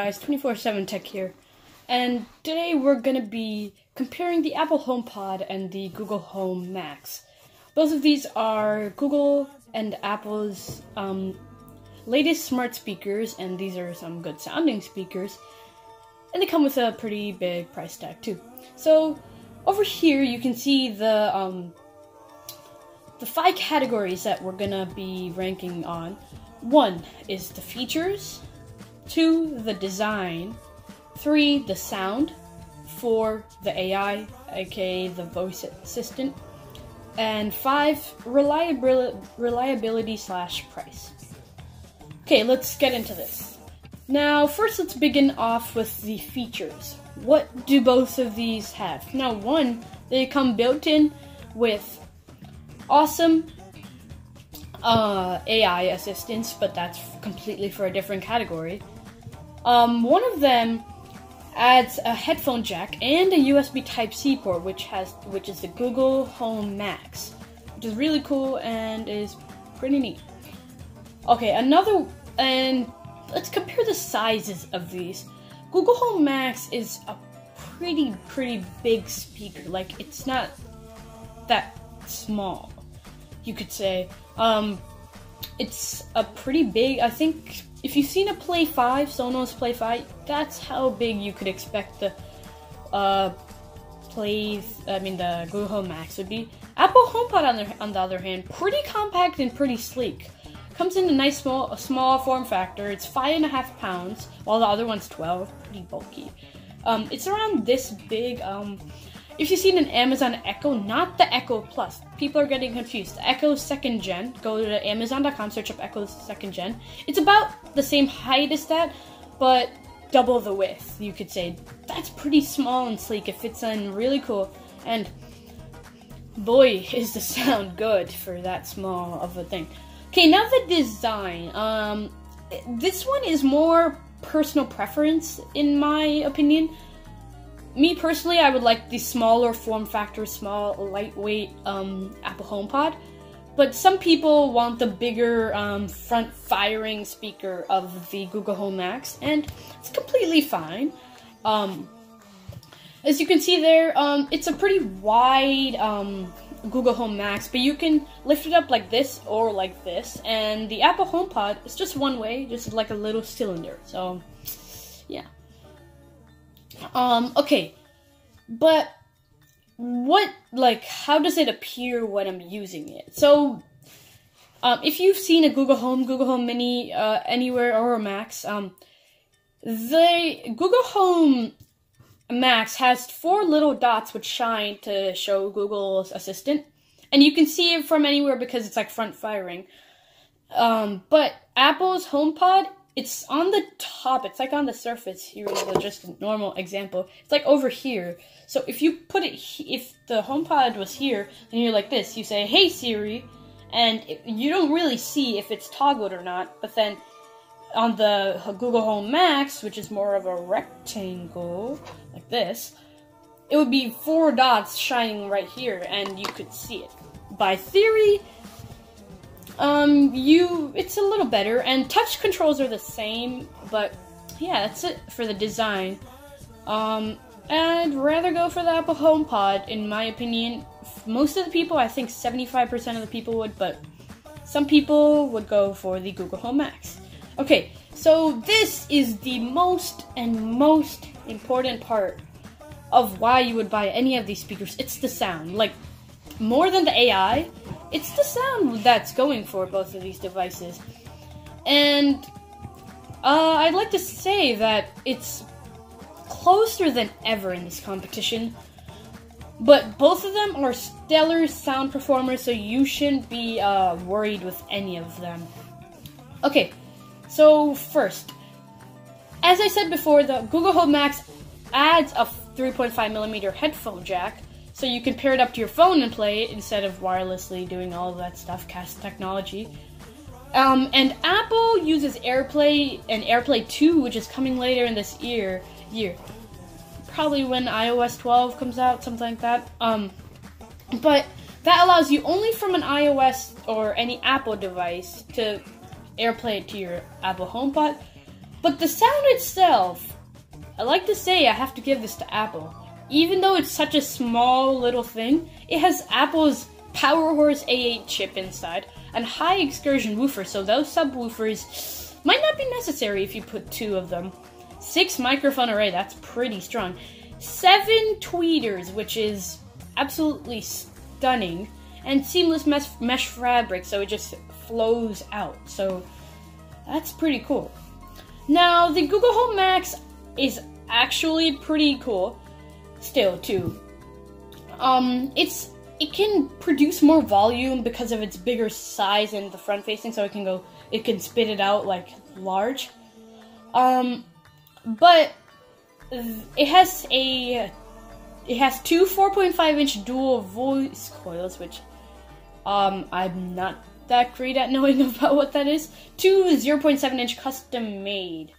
guys, 24/7 Tech here, and today we're going to be comparing the Apple HomePod and the Google Home Max. Both of these are Google and Apple's latest smart speakers, and these are some good sounding speakers, and they come with a pretty big price tag too. So over here you can see the 5 categories that we're going to be ranking on. 1 is the features, 2, the design, 3, the sound, 4, the AI, aka the voice assistant, and 5, reliability / price. Okay, let's get into this. Now, first let's begin off with the features. What do both of these have? Now, 1, they come built in with awesome AI assistants, but that's completely for a different category. One of them adds a headphone jack and a USB Type-C port, which is the Google Home Max, which is really cool and is pretty neat. Okay, and let's compare the sizes of these. Google Home Max is a pretty big speaker. Like, it's not that small, you could say. It's a pretty big, I think, if you've seen a Play 5, Sonos Play 5, that's how big you could expect the the Google Home Max would be. Apple HomePod, on the other hand, pretty compact and pretty sleek. Comes in a nice small form factor. It's 5.5 pounds, while the other one's 12. Pretty bulky. It's around this big. If you've seen an Amazon Echo, not the Echo Plus. People are getting confused. The Echo 2nd Gen. Go to Amazon.com, search up Echo 2nd Gen. It's about the same height as that, but double the width, you could say. That's pretty small and sleek. It fits in really cool. And boy, is the sound good for that small of a thing. Okay, now the design. This one is more personal preference, in my opinion. Me personally, I would like the smaller form factor, small, lightweight Apple HomePod. But some people want the bigger front-firing speaker of the Google Home Max, and it's completely fine. As you can see there, it's a pretty wide Google Home Max, but you can lift it up like this or like this. And the Apple HomePod is just one way, just like a little cylinder. So, yeah. Okay, but how does it appear when I'm using it? So, if you've seen a Google Home Mini, anywhere, or a Max, the Google Home Max has 4 little dots which shine to show Google's Assistant, and you can see it from anywhere because it's like front firing. But Apple's HomePod, it's on the top. It's like on the surface. Here is just a normal example. It's like over here. So if you put it, if the HomePod was here, and you're like this, you say, "Hey Siri," and you don't really see if it's toggled or not. But then on the Google Home Max, which is more of a rectangle, like this, it would be 4 dots shining right here, and you could see it. By theory, it's a little better, and touch controls are the same, but yeah, that's it for the design. I'd rather go for the Apple HomePod, in my opinion. Most of the people, I think 75% of the people would, but some people would go for the Google Home Max. Okay, so this is the most important part of why you would buy any of these speakers. It's the sound. Like, more than the AI, it's the sound that's going for both of these devices. And I'd like to say that it's closer than ever in this competition. But both of them are stellar sound performers, so you shouldn't be worried with any of them. Okay, so first, as I said before, the Google Home Max adds a 3.5mm headphone jack, so you can pair it up to your phone and play it instead of wirelessly doing all of that stuff, cast technology. And Apple uses AirPlay and AirPlay 2, which is coming later in this year. Probably when iOS 12 comes out, something like that. But that allows you only from an iOS or any Apple device to AirPlay it to your Apple HomePod. But the sound itself, I like to say I have to give this to Apple. Even though it's such a small little thing, it has Apple's Powerhorse A8 chip inside and high excursion woofer, so those subwoofers might not be necessary if you put 2 of them. 6 microphone array, that's pretty strong. 7 tweeters, which is absolutely stunning. And seamless mesh fabric, so it just flows out. So that's pretty cool. Now, the Google Home Max is actually pretty cool still, too. It can produce more volume because of its bigger size and the front facing, so it can spit it out like large. But it has 2 4.5-inch dual voice coils, which I'm not that great at knowing about what that is. 2 0.7-inch custom made.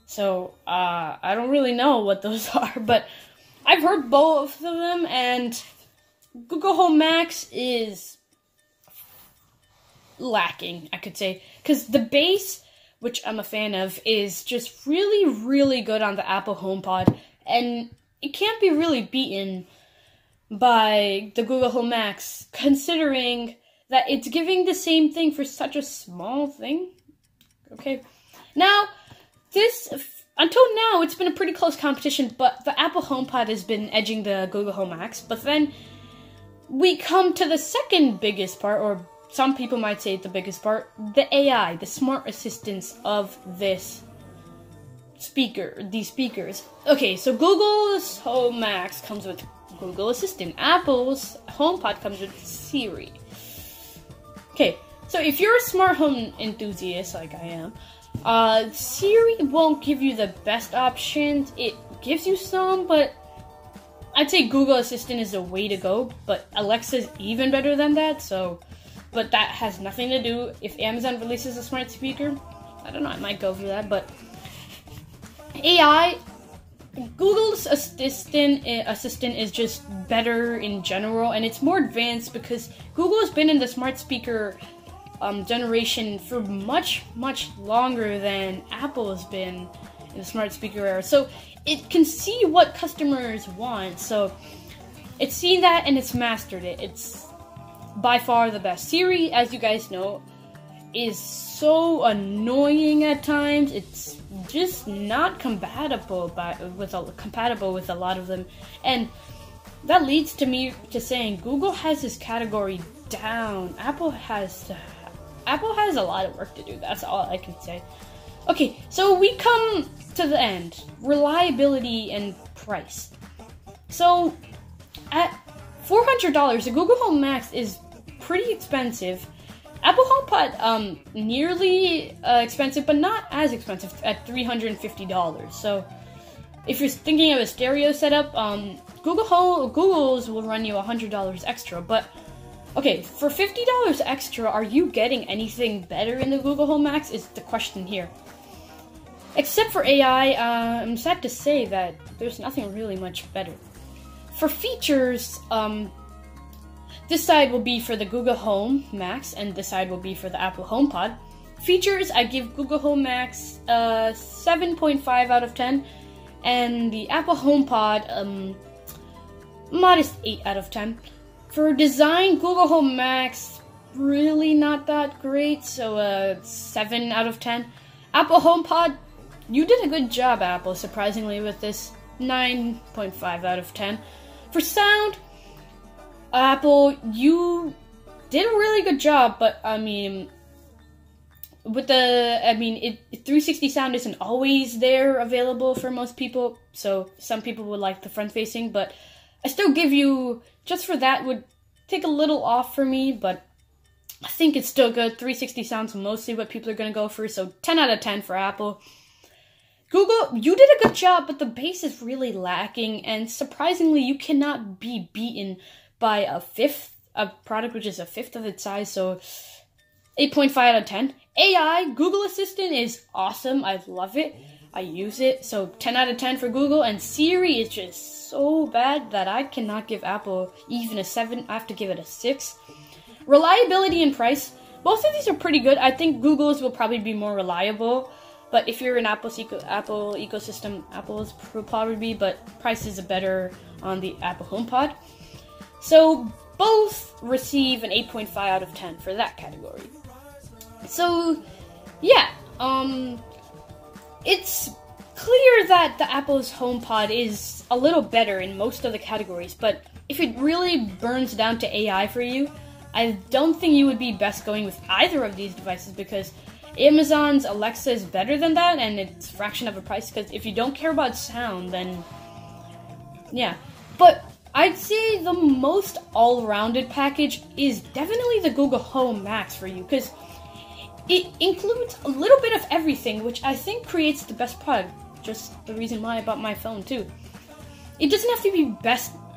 So I don't really know what those are, but I've heard both of them, and Google Home Max is lacking, I could say, because the bass, which I'm a fan of, is just really, really good on the Apple HomePod, and it can't be really beaten by the Google Home Max, considering that it's giving the same thing for such a small thing. Okay, now, until now, it's been a pretty close competition, but the Apple HomePod has been edging the Google Home Max, but then we come to the second biggest part, or some people might say the biggest part, the AI, the smart assistance of these speakers. Okay, so Google's Home Max comes with Google Assistant. Apple's HomePod comes with Siri. Okay, so if you're a smart home enthusiast like I am, Siri won't give you the best options. It gives you some, but I'd say Google Assistant is the way to go, but Alexa's even better than that, but that has nothing to do. If Amazon releases a smart speaker, I don't know, I might go for that, but AI, Google's assistant is just better in general, and it's more advanced because Google has been in the smart speaker generation for much, much longer than Apple has been in the smart speaker era. So it can see what customers want. So it's seen that and it's mastered it. It's by far the best. Siri, as you guys know, is so annoying at times. It's just not compatible with a lot of them, and that leads to me to saying Google has this category down. Apple has a lot of work to do. That's all I can say. Okay, so we come to the end. Reliability and price. So at $400, the Google Home Max is pretty expensive. Apple HomePod, nearly expensive, but not as expensive at $350. So if you're thinking of a stereo setup, Google's will run you $100 extra. But okay, for $50 extra, are you getting anything better in the Google Home Max? Is the question here. Except for AI, I'm sad to say that there's nothing really much better. For features, this side will be for the Google Home Max, and this side will be for the Apple HomePod. Features, I give Google Home Max 7.5 out of 10, and the Apple HomePod modest 8 out of 10. For design, Google Home Max really not that great, so 7 out of 10. Apple HomePod, you did a good job, Apple, surprisingly, with this 9.5 out of 10. For sound, Apple, you did a really good job, but I mean, 360 sound isn't always there available for most people, so some people would like the front facing, but I still give you, just for that would take a little off for me, but I think it's still good. 360 sound's mostly what people are going to go for, so 10 out of 10 for Apple. Google, you did a good job, but the bass is really lacking, and surprisingly, you cannot be beaten by a product which is a fifth of its size, so 8.5 out of 10. AI, Google Assistant is awesome. I love it. I use it, so 10 out of 10 for Google, and Siri is just so bad that I cannot give Apple even a 7. I have to give it a 6. Reliability and price, both of these are pretty good. I think Google's will probably be more reliable, But if you're in Apple ecosystem, Apple's will probably be, but prices are better on the Apple HomePod. So both receive an 8.5 out of 10 for that category. So yeah, it's clear that the Apple's HomePod is a little better in most of the categories, but if it really burns down to AI for you, I don't think you would be best going with either of these devices, because Amazon's Alexa is better than that, and it's a fraction of a price, because if you don't care about sound, then yeah. But I'd say the most all-rounded package is definitely the Google Home Max for you, because it includes a little bit of everything, which I think creates the best product. Just the reason why I bought my phone too. It doesn't have to be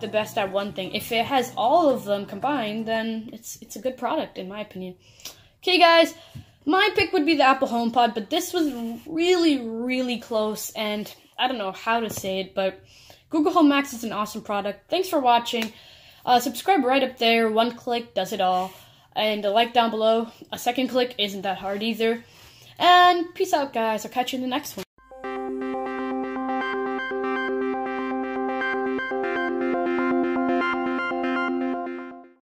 the best at one thing. If it has all of them combined, then it's a good product in my opinion. Okay guys, my pick would be the Apple HomePod, but this was really close, and I don't know how to say it, but Google Home Max is an awesome product. Thanks for watching. Subscribe right up there. One click does it all. And a like down below. A second click isn't that hard either. And peace out, guys. I'll catch you in the next one.